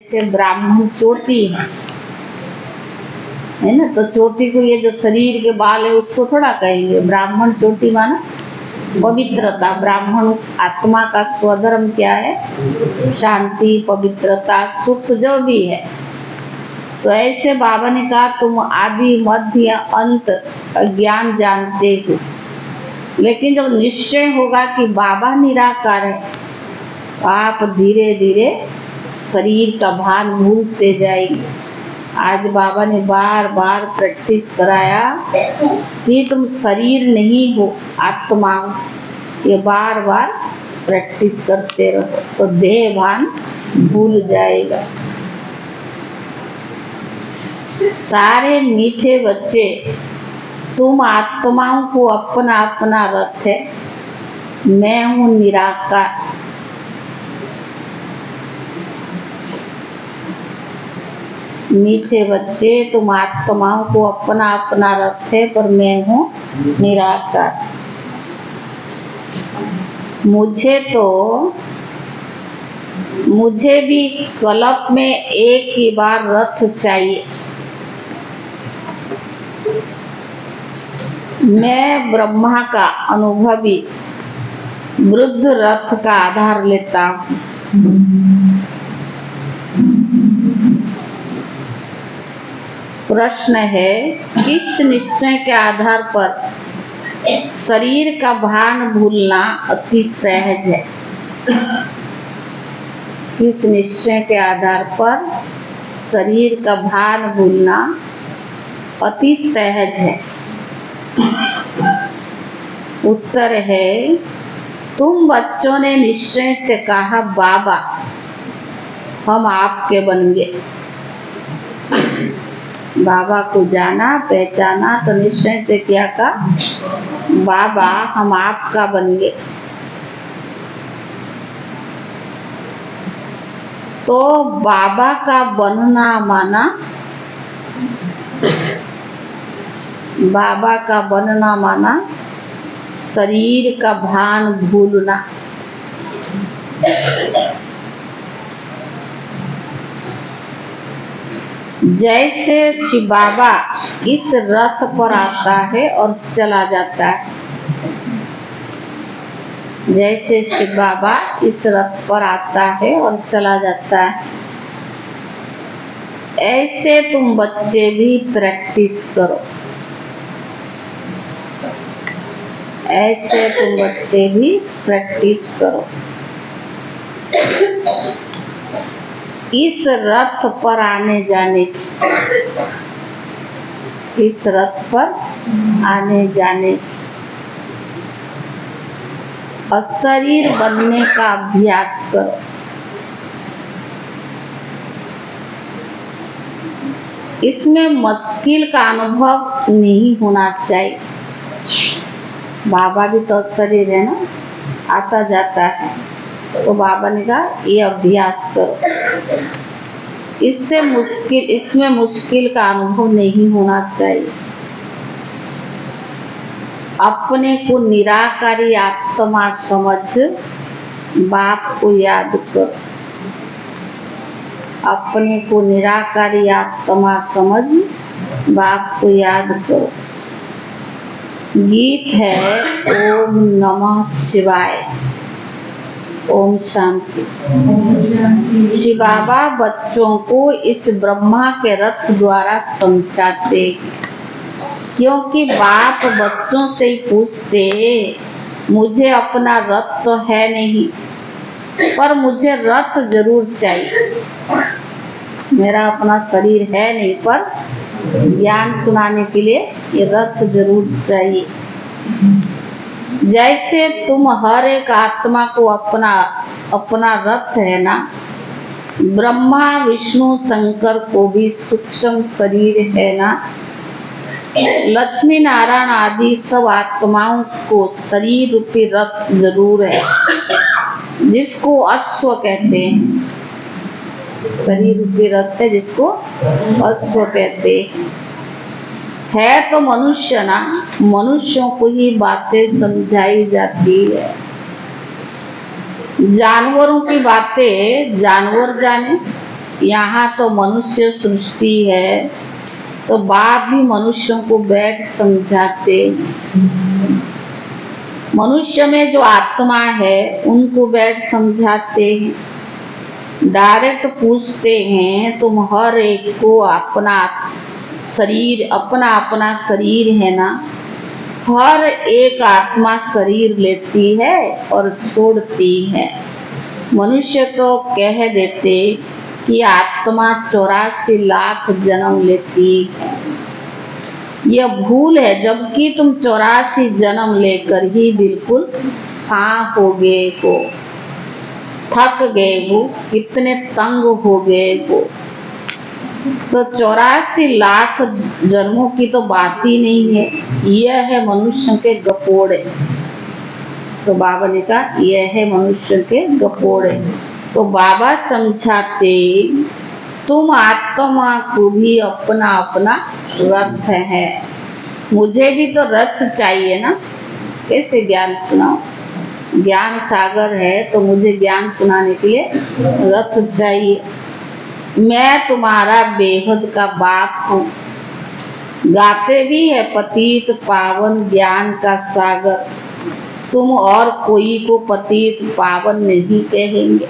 से ब्राह्मण चोटी है ना। तो चोटी को, ये जो शरीर के बाल है उसको थोड़ा कहेंगे ब्राह्मण चोटी, माना पवित्रता। ब्राह्मण आत्मा का स्वधर्म क्या है? शांति, पवित्रता, सुख जो भी है। तो ऐसे बाबा ने कहा तुम आदि मध्य अंत ज्ञान जानते हो, लेकिन जब निश्चय होगा कि बाबा निराकार है, आप धीरे धीरे शरीर का भान भूलते जाएंगे। आज बाबा ने बार बार प्रैक्टिस कराया कि तुम शरीर नहीं हो, आत्मा हो। ये बार बार प्रैक्टिस करते रहो तो देह भान भूल जाएगा। सारे मीठे बच्चे, तुम आत्माओं को अपना अपना रथ है, मैं हूँ निराकार। मीठे बच्चे, तुम आत्माओं को अपना अपना रथ है, पर मैं हूँ निराकार। मुझे भी कल्प में एक ही बार रथ चाहिए। मैं ब्रह्मा का अनुभवी वृद्ध रथ का आधार लेता हूँ। प्रश्न है, किस निश्चय के आधार पर शरीर का भान भूलना अति सहज है? किस निश्चय के आधार पर शरीर का भान भूलना अति सहज है? उत्तर है, तुम बच्चों ने निश्चय से कहा बाबा हम आपके बन गए। बाबा को जाना, पहचाना, तो निश्चय से क्या कहा? बाबा हम आपका बन गए। तो बाबा का बनना माना, बाबा का बनना माना शरीर का भान भूलना। जैसे शिव बाबा इस रथ पर आता है और चला जाता है, जैसे शिव बाबा इस रथ पर आता है और चला जाता है, ऐसे तुम बच्चे भी प्रैक्टिस करो। ऐसे तुम बच्चे भी प्रैक्टिस करो। इस रथ पर आने जाने की, इस रथ पर आने जाने की, अशरीर बनने का अभ्यास करो। इसमें मुश्किल का अनुभव नहीं होना चाहिए। बाबा भी तो शरीर है ना, आता जाता है। तो बाबा ने कहा ये अभ्यास करो। इसमें मुश्किल का अनुभव नहीं होना चाहिए। अपने को निराकारी आत्मा समझ बाप को याद करो। अपने को निराकारी आत्मा समझ बाप को याद करो। गीत है ओम नमः शिवाय। ओम शांति। शिव बाबा बच्चों को इस ब्रह्मा के रथ द्वारा समझाते, क्योंकि बाप बच्चों से ही पूछते, मुझे अपना रथ तो है नहीं, पर मुझे रथ जरूर चाहिए। मेरा अपना शरीर है नहीं, पर ज्ञान सुनाने के लिए ये रथ जरूर चाहिए। जैसे तुम हर एक आत्मा को अपना अपना रथ है ना, ब्रह्मा विष्णु शंकर को भी सूक्ष्म शरीर है ना, लक्ष्मी नारायण आदि सब आत्माओं को शरीर रूपी रथ जरूर है, जिसको अश्व कहते हैं। शरीर रूपी रथ है जिसको अश्व कहते हैं। है तो मनुष्य ना, मनुष्यों को ही बातें समझाई जाती है। जानवरों की बातें जानवर जाने, यहाँ तो मनुष्य सृष्टि है, तो बाप भी मनुष्यों को बैठ समझाते। मनुष्य में जो आत्मा है उनको बैठ समझाते हैं, डायरेक्ट पूछते हैं तुम हर एक को अपना अपना शरीर है ना। हर एक आत्मा शरीर लेती है और छोड़ती है। मनुष्य तो कह देते कि आत्मा 84 लाख जन्म लेती है। यह भूल है, जबकि तुम 84 जन्म लेकर ही बिल्कुल हाँ हो गए हो, थक गए हो, कितने तंग हो गए हो। तो 84 लाख जन्मों की तो बात ही नहीं है। यह है मनुष्य के गपोड़े। तो बाबा ने कहा यह है मनुष्य के गपोड़े। तो बाबा समझाते तुम आत्मा को भी अपना अपना रथ है। मुझे भी तो रथ चाहिए ना, कैसे ज्ञान सुनाओ। ज्ञान सागर है तो मुझे ज्ञान सुनाने के लिए रथ चाहिए। मैं तुम्हारा बेहद का बाप हूँ। गाते भी है पतित पावन ज्ञान का सागर। तुम और कोई को पतित पावन नहीं कहेंगे,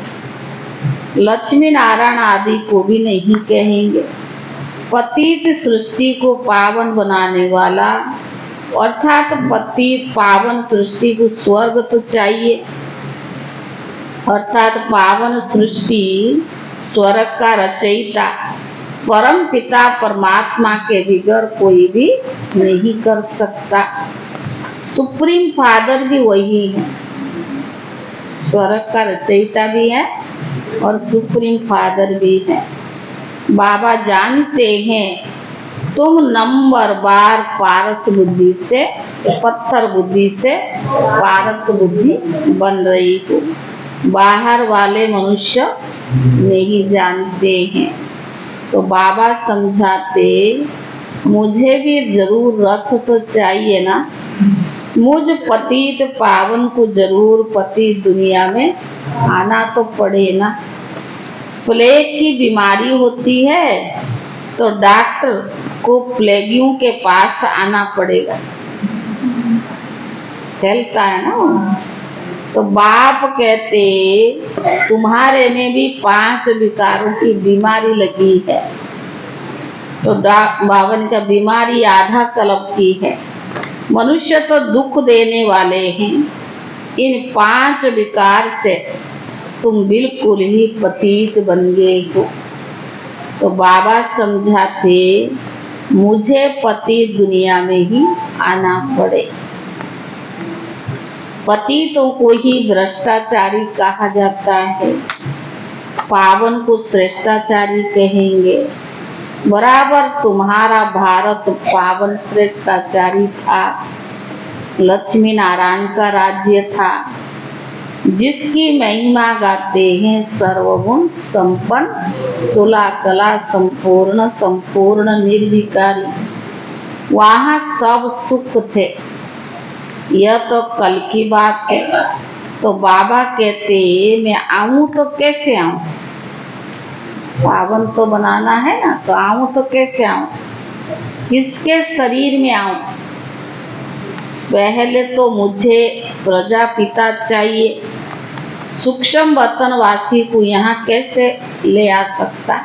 लक्ष्मी नारायण आदि को भी नहीं कहेंगे। पतित सृष्टि को पावन बनाने वाला, अर्थात पतित पावन सृष्टि को स्वर्ग तो चाहिए, अर्थात पावन सृष्टि स्वर्ग का रचयिता परम पिता परमात्मा के बगैर कोई भी नहीं कर सकता। सुप्रीम फादर भी वही है, स्वर्ग का रचयिता भी है और सुप्रीम फादर भी है। बाबा जानते हैं तुम नंबर बार पारस बुद्धि से, पत्थर बुद्धि से पारस बुद्धि बन रही हो। बाहर वाले मनुष्य नहीं जानते हैं। तो बाबा समझाते मुझे भी जरूर रथ तो चाहिए ना। मुझ पतित पावन को जरूर पतित दुनिया में आना तो पड़े ना। प्लेग की बीमारी होती है तो डॉक्टर को प्लेगियों के पास आना पड़ेगा, कहता है ना। तो बाप कहते तुम्हारे में भी 5 विकारों की बीमारी लगी है। तो बाबा ने कहा बीमारी आधा कल्प की है। मनुष्य तो दुख देने वाले हैं, इन 5 विकार से तुम बिल्कुल ही पतित बन गए हो। तो बाबा समझाते मुझे पतित दुनिया में ही आना पड़े। पतितों को ही भ्रष्टाचारी कहा जाता है, पावन को श्रेष्ठाचारी कहेंगे। बराबर तुम्हारा भारत पावन श्रेष्ठाचारी था। लक्ष्मी नारायण का राज्य था, जिसकी महिमा गाते हैं सर्वगुण संपन्न, 16 कला संपूर्ण, संपूर्ण निर्विकारी। वहाँ सब सुख थे। यह तो कल की बात है। तो बाबा कहते मैं आऊं तो कैसे आऊं, पावन तो बनाना है ना, तो आऊं तो कैसे आऊं, किसके शरीर में आऊं। पहले तो मुझे प्रजापिता चाहिए। सूक्ष्म वतनवासी को यहाँ कैसे ले आ सकता,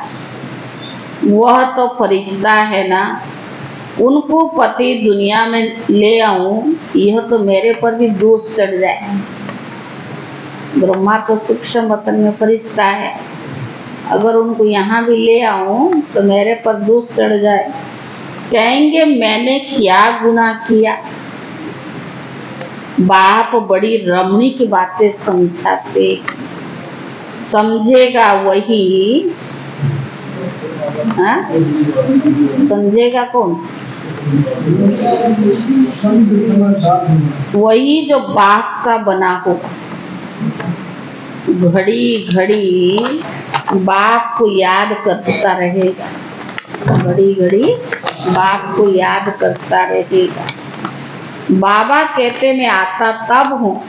वह तो फरिश्ता है ना। उनको पति दुनिया में ले आऊं, यह तो मेरे पर भी दोष चढ़ जाए। ब्रह्मा तो सूक्ष्म वतन में फरिश्ता है, अगर उनको यहाँ भी ले आऊं तो मेरे पर दोष चढ़ जाए। कहेंगे मैंने क्या गुनाह किया। बाप बड़ी रमणी की बातें समझाते, समझेगा वही, हाँ? समझेगा कौन, वही जो बाप का बना होगा। घड़ी घड़ी बाप को याद करता रहेगा, घड़ी घड़ी बाप को याद करता रहेगा। बाबा कहते मैं आता तब हूँ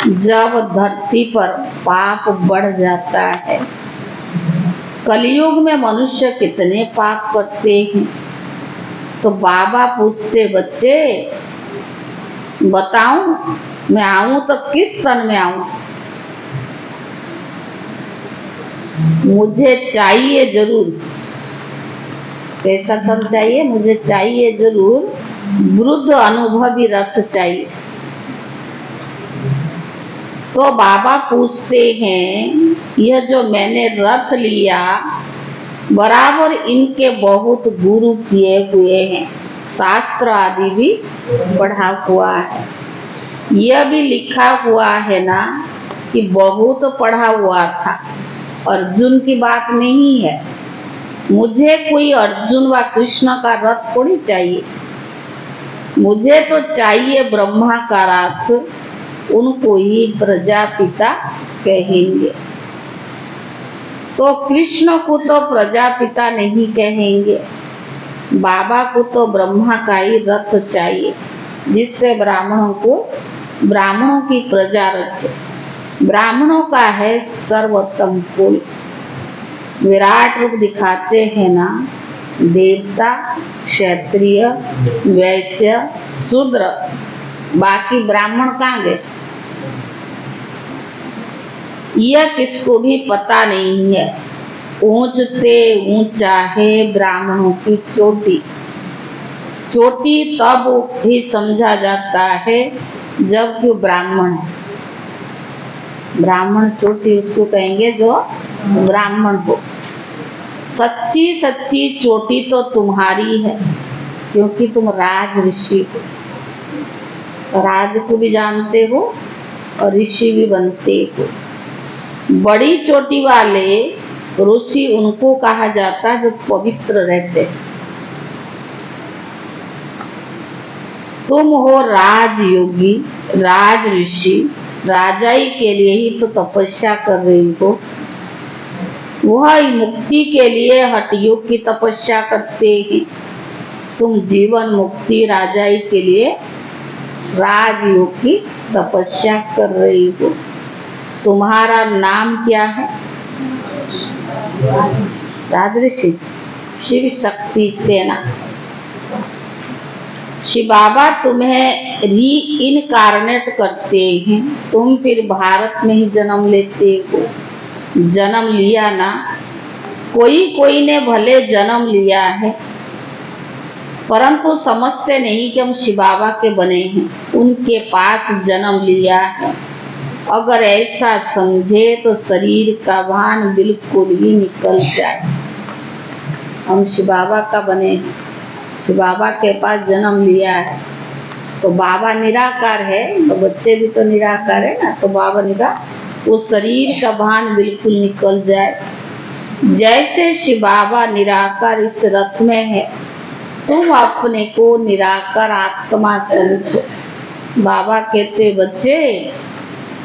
जब धरती पर पाप बढ़ जाता है। कलयुग में मनुष्य कितने पाप करते हैं। तो बाबा पूछते, बच्चे बताऊं, मैं आऊं तो किस तन में आऊं? मुझे चाहिए जरूर। कैसा तन चाहिए? मुझे चाहिए जरूर वृद्ध अनुभवी रथ चाहिए। तो बाबा पूछते हैं, यह जो मैंने रथ लिया बराबर इनके बहुत गुरु किए हुए हैं, शास्त्र आदि भी पढ़ा हुआ है। यह भी लिखा हुआ है ना कि बहुत पढ़ा हुआ था। अर्जुन की बात नहीं है। मुझे कोई अर्जुन व कृष्ण का रथ थोड़ी चाहिए। मुझे तो चाहिए ब्रह्मा का रथ। उनको ही प्रजापिता कहेंगे। तो कृष्ण को तो प्रजापिता नहीं कहेंगे। बाबा को तो ब्रह्मा का ही रथ चाहिए, जिससे ब्राह्मणों की प्रजा रचे। ब्राह्मणों का है सर्वोत्तम कुल। विराट रूप दिखाते हैं ना, देवता, क्षत्रिय, वैश्य, शूद्र, बाकी ब्राह्मण कहाँ गए? यह किसको भी पता नहीं है। ऊंचते ऊंचा है ब्राह्मणों की चोटी। चोटी तब भी समझा जाता है जब कि ब्राह्मण है। ब्राह्मण चोटी उसको कहेंगे जो ब्राह्मण हो। सच्ची सच्ची चोटी तो तुम्हारी है, क्योंकि तुम राज ऋषि हो। राज को भी जानते हो और ऋषि भी बनते हो। बड़ी चोटी वाले ऋषि उनको कहा जाता जो पवित्र रहते। तुम हो राजयोगी, राज ऋषि, राजाई के लिए ही तो तपस्या कर रही हो। वह मुक्ति के लिए हठयोग की तपस्या करते ही। तुम जीवन मुक्ति राजाई के लिए राजयोग की तपस्या कर रही हो। तुम्हारा नाम क्या है? राजऋषि शिव शक्ति सेना। शिव बाबा तुम्हें री इनकारनेट करते हैं। तुम फिर भारत में ही जन्म लेते हो। जन्म लिया ना, कोई ने भले जन्म लिया है, परंतु समझते नहीं कि हम शिव बाबा के बने हैं, उनके पास जन्म लिया है। अगर ऐसा समझे तो शरीर का भान बिल्कुल ही निकल जाए। हम शिव बाबा का बने हैं, शिव बाबा के पास जन्म लिया है। तो बाबा निराकार है, तो बच्चे भी तो निराकार है ना। तो बाबा ने कहा उस शरीर का भान बिल्कुल निकल जाए। जैसे शिव बाबा निराकार इस रथ में है, तुम अपने को निराकार आत्मा समझो। बाबा कहते, बच्चे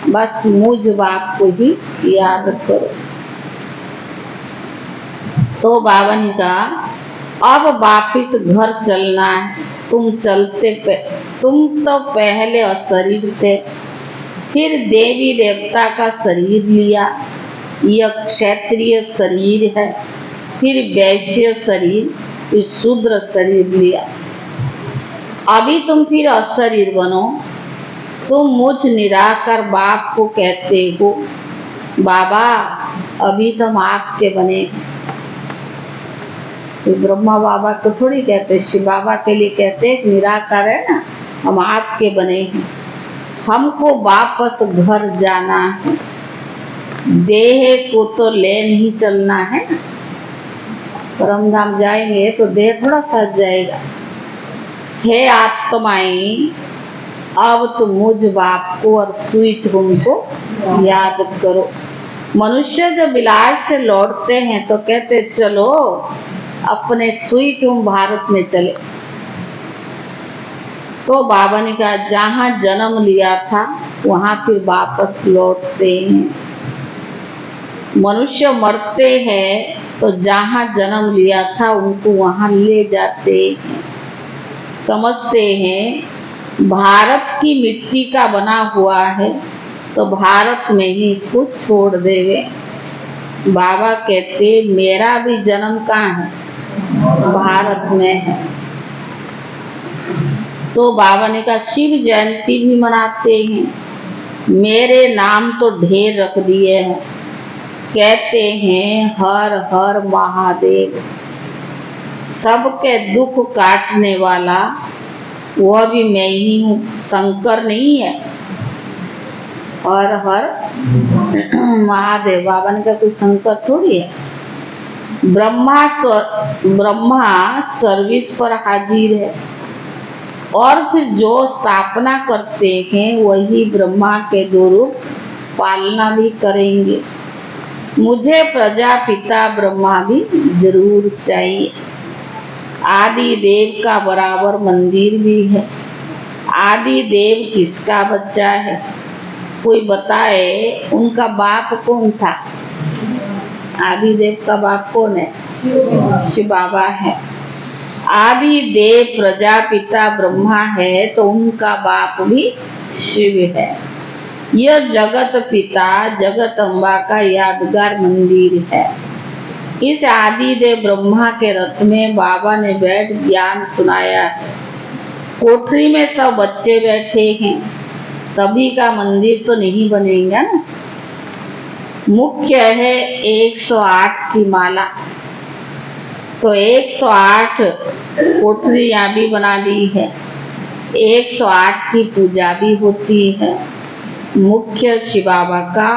बस मुझ बाप को ही याद करो। तो बाबा ने कहा अब वापिस घर चलना है। तुम तो पहले अशरीर थे, फिर देवी देवता का शरीर लिया। यह क्षत्रिय शरीर है, फिर वैश्य शरीर, फिर शूद्र शरीर लिया। अभी तुम फिर अशरीर बनो। तुम मुझ निराकार बाप को कहते हो। बाबा अभी तो हम आपके बने। तो ब्रह्मा बाबा को थोड़ी कहते, शिव बाबा के लिए कहते निराकार है ना, हम आपके बने हैं। हमको वापस घर जाना है। देह को तो ले नहीं चलना है ना। परमधाम जाएंगे तो देह थोड़ा साथ जाएगा। हे आत्माएं, अब तो मुझ बाप को और स्वीट होम को याद करो। मनुष्य जब विलास से लौटते हैं तो कहते चलो अपने स्वीट होम भारत में चले। तो बाबा ने कहा जहाँ जन्म लिया था वहाँ फिर वापस लौटते हैं। मनुष्य मरते हैं तो जहाँ जन्म लिया था उनको वहाँ ले जाते हैं। समझते हैं भारत की मिट्टी का बना हुआ है तो भारत में ही इसको छोड़ देवे। बाबा कहते मेरा भी जन्म कहाँ है? भारत में है। तो बाबा ने कहा शिव जयंती भी मनाते हैं, मेरे नाम तो ढेर रख दिए हैं, कहते हैं हर हर महादेव। सबके दुख काटने वाला वह भी मैं ही हूँ, शंकर नहीं है। हर हर महादेव, बाबा ने कहा कोई शंकर थोड़ी है। ब्रह्मा सर्विस पर हाजिर है, और फिर जो स्थापना करते हैं वही ब्रह्मा के दो रूप पालना भी करेंगे। मुझे प्रजापिता ब्रह्मा भी जरूर चाहिए। आदि देव का बराबर मंदिर भी है। आदि देव किसका बच्चा है? कोई बताए उनका बाप कौन था? आदि देव का बाप कौन है? शिव बाबा है। आदि देव प्रजापिता ब्रह्मा है तो उनका बाप भी शिव है। यह जगत पिता जगत अम्बा का यादगार मंदिर है। इस आदि देव ब्रह्मा के रथ में बाबा ने बैठ ज्ञान सुनाया है। कोठरी में सब बच्चे बैठे हैं, सभी का मंदिर तो नहीं बनेगा ना। मुख्य है 108 की माला, तो 108 कोठरियां भी बना दी है। 108 की पूजा भी होती है। मुख्य शिव बाबा का,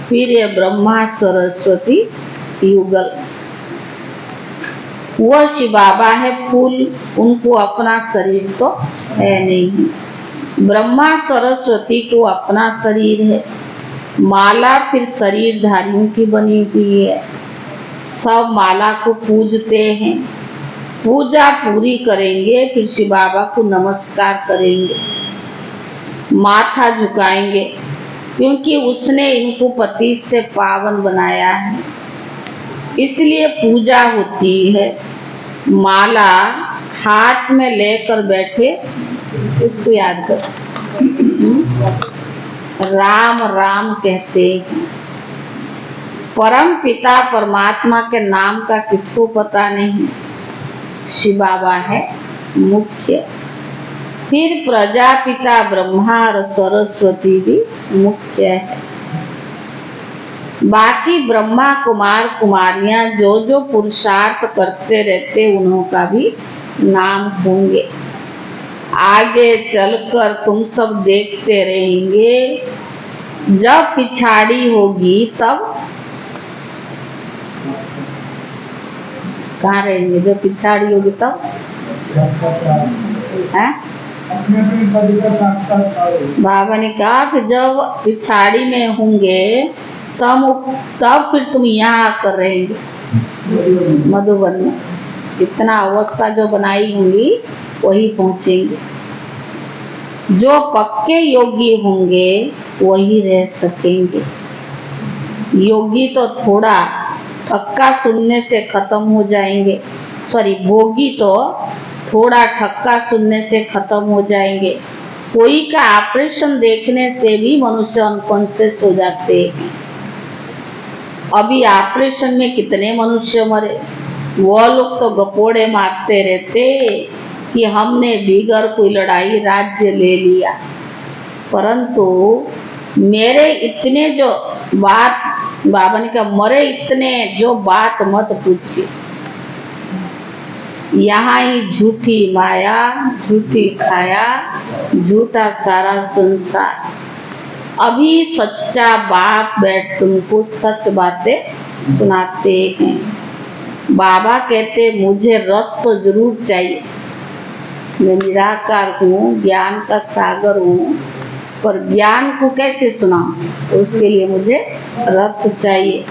फिर ये ब्रह्मा सरस्वती युगल। वह शिव बाबा है फूल, उनको अपना शरीर तो है नहीं। ब्रह्मा सरस्वती को अपना शरीर है। माला फिर शरीरधारियों की बनी हुई है। सब माला को पूजते हैं। पूजा पूरी करेंगे फिर शिव बाबा को नमस्कार करेंगे, माथा झुकाएंगे, क्योंकि उसने इनको पति से पावन बनाया है, इसलिए पूजा होती है। माला हाथ में लेकर बैठे, इसको याद कर, राम राम कहते हैं। परम पिता परमात्मा के नाम का किसको पता नहीं? शिव बाबा है मुख्य। फिर प्रजापिता ब्रह्मा और सरस्वती भी मुख्य है। बाकी ब्रह्मा कुमार कुमारियां जो जो पुरुषार्थ करते रहते उनका भी नाम होंगे। आगे चलकर तुम सब देखते रहेंगे, जब पिछाड़ी होगी तब कहाँ रहेंगे? जो पिछाड़ी होगी तब है? बाबा ने कहा कि जब पिछाड़ी में होंगे तब फिर तुम यहाँ आकर रहेंगे मधुबन में। इतना अवस्था जो बनाई होंगी वही पहुंचेंगे। जो पक्के योगी होंगे वही रह सकेंगे। योगी तो थोड़ा ठक्का सुनने से खत्म हो जाएंगे, भोगी तो थोड़ा ठक्का सुनने से खत्म हो जाएंगे। कोई का ऑपरेशन देखने से भी मनुष्य अनकॉन्शियस हो जाते हैं। अभी ऑपरेशन में कितने मनुष्य मरे, वो लोग तो गपोड़े मारते रहते कि हमने बिगर कोई लड़ाई राज्य ले लिया। परंतु मेरे इतने जो बात, बाबा ने कहा मरे इतने जो बात मत पूछिए। यहाँ ही झूठी माया, झूठी खाया, झूठा सारा संसार। अभी सच्चा बाप बैठ तुमको सच बातें सुनाते हैं। बाबा कहते मुझे रथ तो जरूर चाहिए, मैं निराकार हूँ, ज्ञान का सागर हूँ, पर ज्ञान को कैसे सुनाऊं? तो उसके लिए मुझे रथ चाहिए।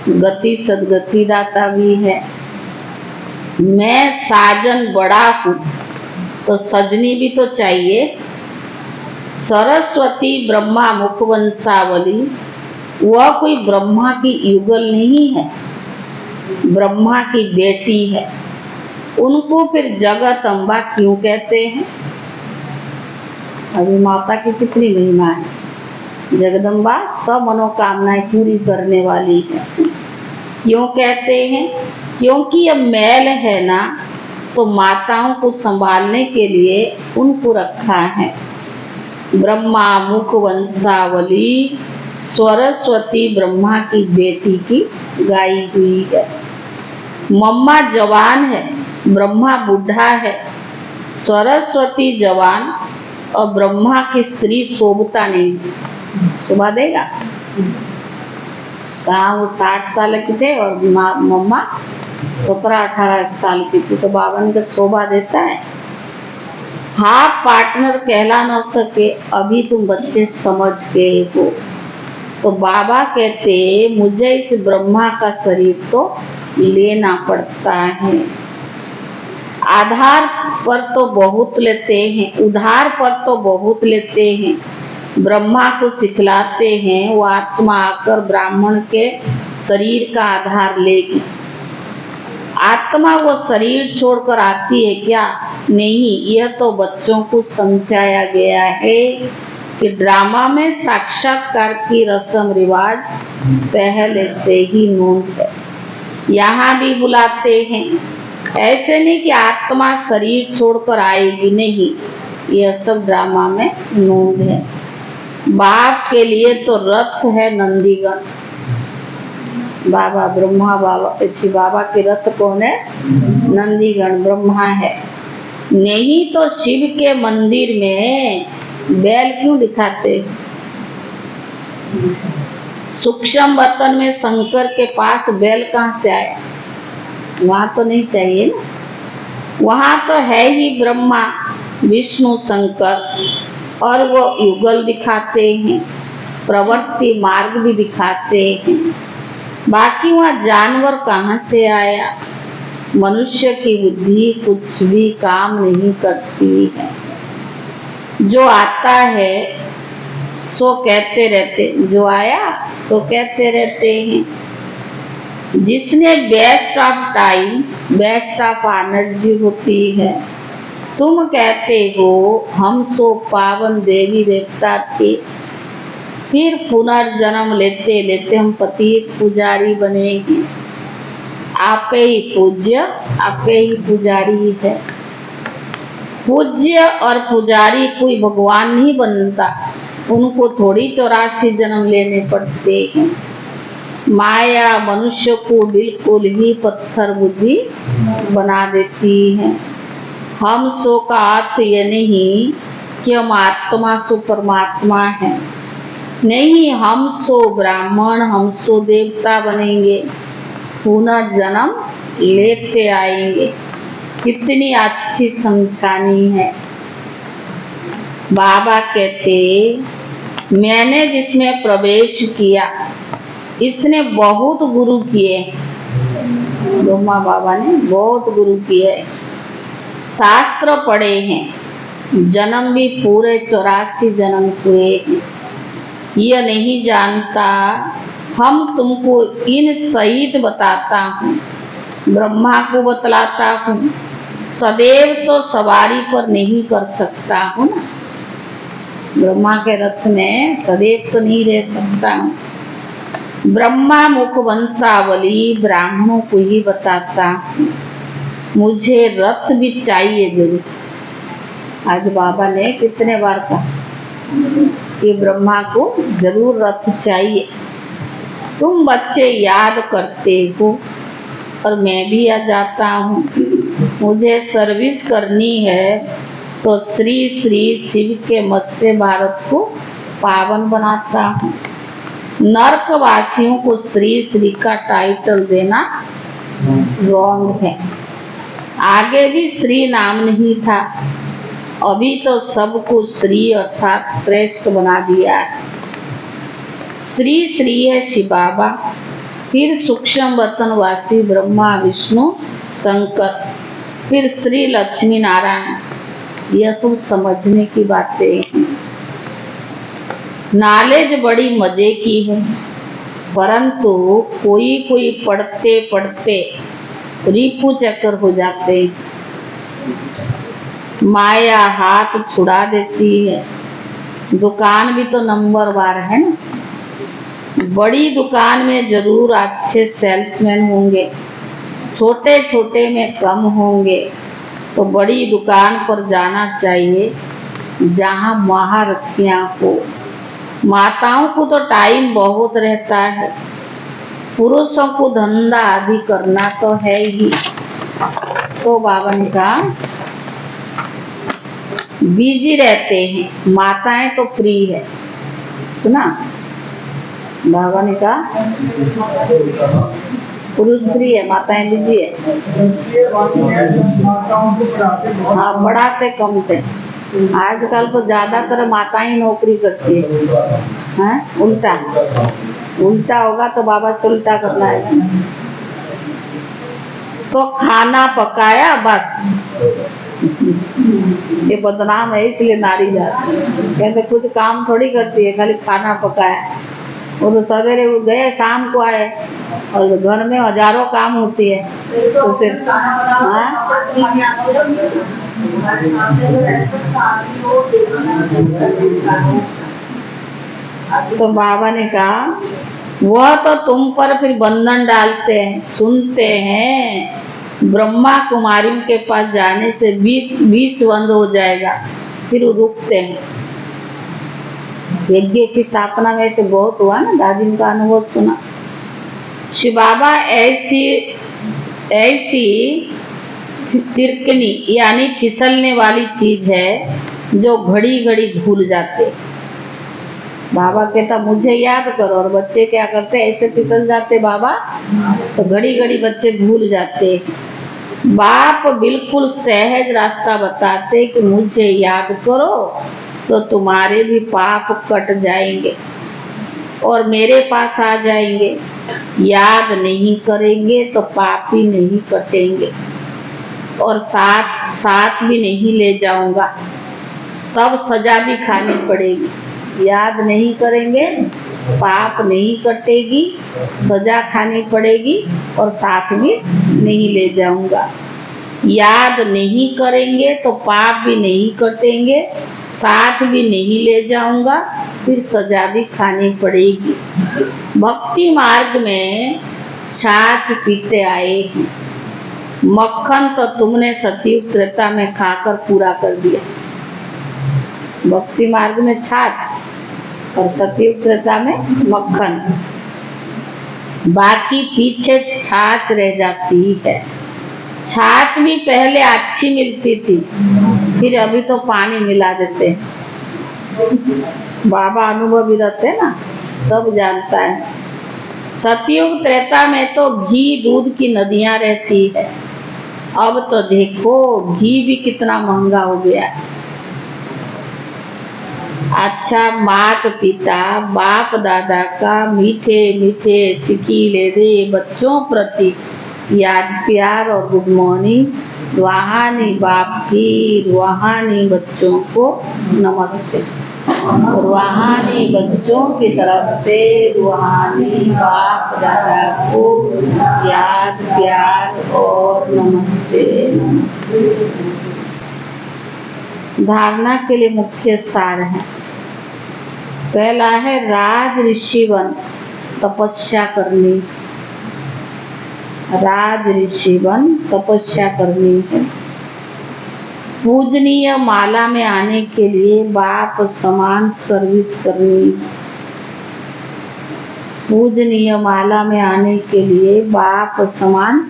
गति सदगति दाता भी है। मैं साजन बड़ा हूँ तो सजनी भी तो चाहिए। सरस्वती ब्रह्मा मुखवंशावली, वह कोई ब्रह्मा की युगल नहीं है, ब्रह्मा की बेटी है। उनको फिर जगत अम्बा क्यों कहते हैं? अभी माता की कितनी महिमा है। जगदम्बा सब मनोकामनाएं पूरी करने वाली है। क्यों कहते हैं? क्योंकि यह मैल है ना, तो माताओं को संभालने के लिए उनको रखा है। ब्रह्मा मुख वंशावली सरस्वती ब्रह्मा की बेटी की गाई हुई है। मम्मा जवान है, ब्रह्मा बूढ़ा है। सरस्वती जवान और ब्रह्मा की स्त्री शोभता नहीं, शोभा देगा? कहाँ वो 60 साल की थे और मम्मा 17-18 साल की थी, तो बाबा ने शोभा देता है। हाफ पार्टनर कहला न सके, अभी तुम बच्चे समझ गए हो। तो बाबा कहते मुझे इस ब्रह्मा का शरीर तो लेना पड़ता है। आधार पर तो बहुत लेते हैं, उधार पर तो बहुत लेते हैं। ब्रह्मा को सिखलाते हैं, वो आत्मा आकर ब्राह्मण के शरीर का आधार लेगी। आत्मा वो शरीर छोड़कर आती है क्या? नहीं, यह तो बच्चों को समझाया गया है कि ड्रामा में साक्षात्कार की रस्म रिवाज पहले से ही नोंद है। यहाँ भी बुलाते हैं, ऐसे नहीं कि आत्मा शरीर छोड़कर आएगी, नहीं, यह सब ड्रामा में नोंद है। बाप के लिए तो रथ है नंदीगण। बाबा ब्रह्मा बाबा शिव बाबा के रथ कौन है? नंदीगण ब्रह्मा है। नहीं तो शिव के मंदिर में बैल क्यों दिखाते? सूक्ष्म बर्तन में शंकर के पास बैल कहाँ से आया? वहां तो नहीं चाहिए ना। वहां तो है ही ब्रह्मा विष्णु शंकर, और वो युगल दिखाते हैं, प्रवृत्ति मार्ग भी दिखाते हैं। बाकी वहाँ जानवर कहाँ से आया? मनुष्य की बुद्धि कुछ भी काम नहीं करती है। जो आता है सो कहते रहते, जो आया सो कहते रहते हैं। जिसने best of time, best of energy होती है। तुम कहते हो हम सो पावन देवी देवता थे, फिर पुनर्जन्म लेते लेते हम पतित पुजारी बनेंगे। आपे ही पूज्य, आपे ही पुजारी है। पूज्य और पुजारी कोई भगवान नहीं बनता, उनको थोड़ी 84 जन्म लेने पड़ते हैं। माया मनुष्य को बिल्कुल ही पत्थर बुद्धि बना देती है। हम सो का अर्थ ये नहीं कि हम आत्मा सो परमात्मा है, नहीं, हम सो ब्राह्मण, हम सो देवता बनेंगे, पुनर्जन्म लेते आएंगे। कितनी अच्छी समझानी है। बाबा कहते मैंने जिसमें प्रवेश किया, इसने बहुत गुरु किए। ब्रह्मा बाबा ने बहुत गुरु किए, शास्त्र पढ़े हैं, जन्म भी पूरे 84 जन्म हुए। यह नहीं जानता, हम तुमको इन सहित बताता हूँ, ब्रह्मा को बतलाता हूँ। सदैव तो सवारी पर नहीं कर सकता हूँ ना, ब्रह्मा के रथ में सदैव तो नहीं रह सकता हूँ। ब्रह्मा मुख वंशावली ब्राह्मणों को ही बताता हूँ। मुझे रथ भी चाहिए जरूर। आज बाबा ने कितने बार कहा कि ब्रह्मा को जरूर रथ चाहिए। तुम बच्चे याद करते हो और मैं भी आ जाता हूँ। मुझे सर्विस करनी है तो श्री श्री शिव के मत से भारत को पावन बनाता हूँ। नरकवासियों को श्री श्री का टाइटल देना रॉन्ग है। आगे भी श्री नाम नहीं था, अभी तो सबको श्री अर्थात श्रेष्ठ बना दिया है। श्री श्री है शिव बाबा, फिर सूक्ष्म बर्तनवासी ब्रह्मा विष्णु शंकर, फिर श्री लक्ष्मी नारायण। यह सब समझने की बातें हैं। नॉलेज बड़ी मजे की है, परंतु कोई कोई पढ़ते पढ़ते रिपू चक्कर हो जाते। माया हाथ छुड़ा देती है। दुकान भी तो नंबर वार है ना, बड़ी दुकान में जरूर अच्छे सेल्समैन होंगे, छोटे छोटे में कम होंगे। तो बड़ी दुकान पर जाना चाहिए जहाँ महारथियां हो। माताओं को तो टाइम बहुत रहता है, पुरुषों को धंधा आदि करना तो है ही। तो बाबा ने कहा बिजी रहते हैं, माताएं तो फ्री है। सुना बाबा ने कहा पुरुष फ्री है, माताएं बिजी है। हाँ, पढ़ाते कम थे। आजकल तो ज्यादातर माताएं नौकरी करती है। उल्टा उल्टा होगा तो बाबा से उल्टा करना है। तो खाना पकाया बस, ये बदनाम है इसलिए नारी जाती। कहते कुछ काम थोड़ी करती है, खाली खाना पकाया। वो तो सवेरे उठ गए, शाम को आए, और घर में हजारों काम होती है। तो सिर्फ तो बाबा ने कहा वह तो तुम पर फिर बंधन डालते हैं, सुनते हैं। ब्रह्मा कुमारी के पास जाने से 20 बंद हो जाएगा, फिर रुकते हैं। यज्ञ की स्थापना में ऐसे बहुत हुआ ना, दादी का अनुभव सुना। शिव बाबा ऐसी तिरकनी यानी फिसलने वाली चीज है जो घड़ी घड़ी भूल जाते। बाबा कहता मुझे याद करो, और बच्चे क्या करते, ऐसे फिसल जाते बाबा, तो घड़ी घड़ी बच्चे भूल जाते। बाप बिल्कुल सहज रास्ता बताते कि मुझे याद करो तो तुम्हारे भी पाप कट जाएंगे और मेरे पास आ जाएंगे। याद नहीं करेंगे तो पाप ही नहीं कटेंगे, और साथ साथ भी नहीं ले जाऊंगा, तब सजा भी खानी पड़ेगी। याद नहीं करेंगे, पाप नहीं कटेगी, सजा खानी पड़ेगी, और साथ भी नहीं ले जाऊंगा। याद नहीं करेंगे तो पाप भी नहीं कटेंगे, साथ भी नहीं ले जाऊंगा, फिर सजा भी खानी पड़ेगी। भक्ति मार्ग में छाछ पीते आए हैं, मक्खन तो तुमने सतयुग त्रेता में खाकर पूरा कर दिया। भक्ति मार्ग में छाछ और सतयुग त्रेता में मक्खन, बाकी पीछे छाछ रह जाती है। छाछ भी पहले अच्छी मिलती थी, फिर अभी तो पानी मिला देते। बाबा अनुभवी रहते ना, सब जानता है। सतयुग त्रेता में तो घी दूध की नदियां रहती है, अब तो देखो घी भी कितना महंगा हो गया। अच्छा, माता पिता बाप दादा का मीठे मीठे सिकीले दे बच्चों प्रति याद प्यार और गुड मॉर्निंग। रूहानी बाप की रूहानी बच्चों को नमस्ते। रूहानी बच्चों की तरफ से रूहानी बाप दादा को याद प्यार और नमस्ते नमस्ते। धारणा के लिए मुख्य सार है। पहला है राज ऋषि बन तपस्या करनी। राज ऋषि बन तपस्या करनी है। पूजनीय माला में आने के लिए बाप समान सर्विस करनी। पूजनीय माला में आने के लिए बाप समान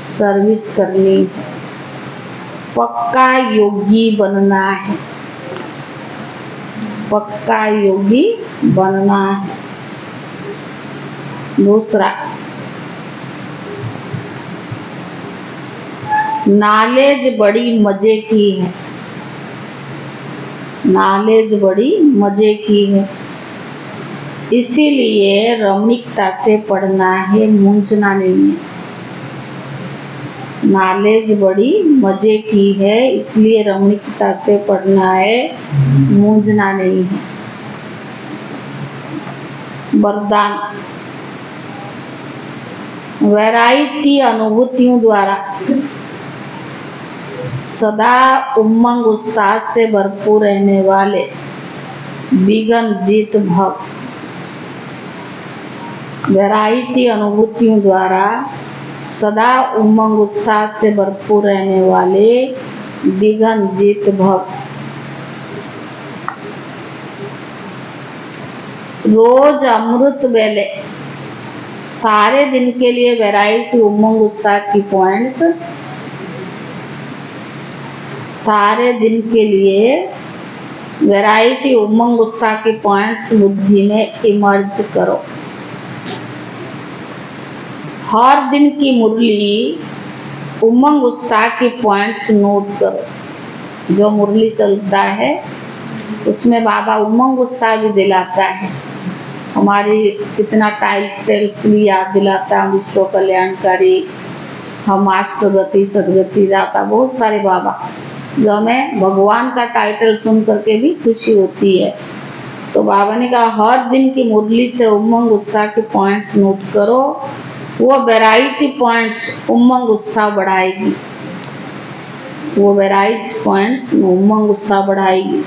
सर्विस करनी। पक्का योगी बनना है। पक्का योगी बनना है। दूसरा, नॉलेज बड़ी मजे की है। नॉलेज बड़ी मजे की है, इसीलिए रमणीकता से पढ़ना है, मूंझना नहीं है। नॉलेज बड़ी मजे की है, इसलिए रमणीकता से पढ़ना है, मूंझना नहीं है। वरदान, वैरायटी अनुभूतियों द्वारा सदा उमंग उत्साह से भरपूर रहने वाले विघ्न जीत भव। वैरायटी अनुभूतियों द्वारा सदा उमंग उत्साह से भरपूर रहने वाले विघ्न जीत भव। रोज अमृत वेले सारे दिन के लिए वैरायटी उमंग उत्साह की पॉइंट्स, सारे दिन के लिए वैरायटी उमंग उत्साह की पॉइंट्स बुद्धि में इमर्ज करो। हर दिन की मुरली उमंग उत्साह की पॉइंट्स नोट करो। जो मुरली चलता है उसमें बाबा उमंग उत्साह भी दिलाता है, हमारी कितना टाइटल्स भी याद दिलाता है, विश्व कल्याणकारी, हम अष्टगति सदगति दाता, बहुत सारे बाबा जो हमें भगवान का टाइटल सुन करके भी खुशी होती है। तो बाबा ने कहा हर दिन की मुरली से उमंग उत्साह के पॉइंट्स नोट करो, वो वैरायटी पॉइंट्स उमंग उत्साह बढ़ाएगी, वो वैरायटी पॉइंट्स उमंग उत्साह बढ़ाएगी।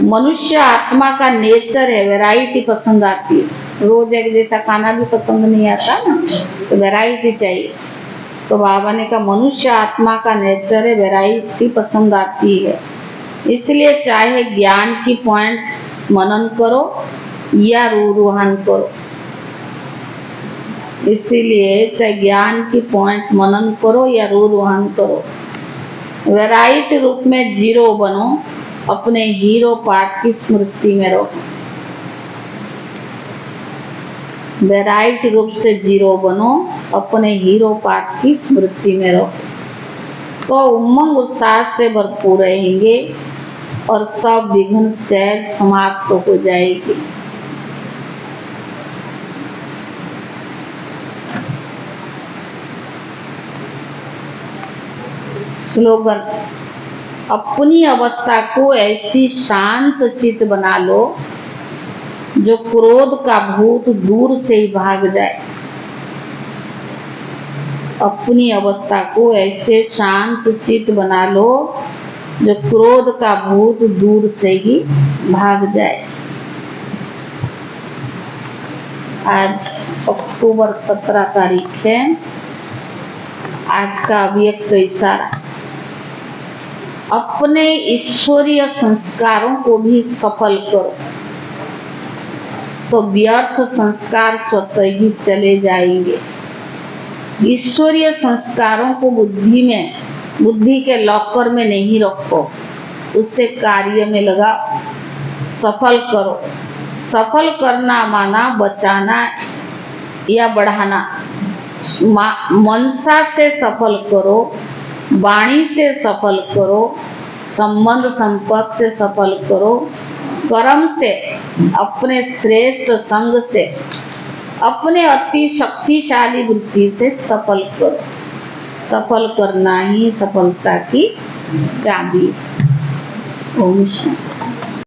मनुष्य आत्मा का नेचर है, वैरायटी पसंद आती है। रोज एक जैसा खाना भी पसंद नहीं आता ना, तो वैरायटी चाहिए। तो बाबा ने कहा मनुष्य आत्मा का नेचर है, वैरायटी पसंद आती है। इसलिए चाहे ज्ञान की पॉइंट मनन करो या रूहान करो, इसीलिए चाहे ज्ञान की पॉइंट मनन करो या रूहान करो, वैरायटी रूप में जीरो बनो, अपने हीरो पार्ट की स्मृति में रहो। वैरायटी रूप से जीरो बनो, अपने हीरो पार्ट की स्मृति में रहो, तो उमंग उत्साह से भरपूर रहेंगे और सब विघ्न सहज समाप्त हो जाएगी। स्लोगन, अपनी अवस्था को ऐसी शांत चित्त बना लो जो क्रोध का भूत दूर से ही भाग जाए। अपनी अवस्था को ऐसे शांत चित्त बना लो जो क्रोध का भूत दूर से ही भाग जाए। आज अक्टूबर 17 तारीख है। आज का अव्यक्त इशारा, अपने ईश्वरीय संस्कारों को भी सफल करो, तो व्यर्थ संस्कार स्वतः ही चले जाएंगे। ईश्वरीय संस्कारों को बुद्धि के लॉकर में नहीं रखो, उससे कार्य में लगाओ, सफल करो। सफल करना माना बचाना या बढ़ाना। मनसा से सफल करो, वाणी से सफल करो, संबंध संपर्क से सफल करो, कर्म से, अपने श्रेष्ठ संग से, अपने अति शक्तिशाली वृत्ति से सफल करो। सफल करना ही सफलता की चाबी। ओम शांति।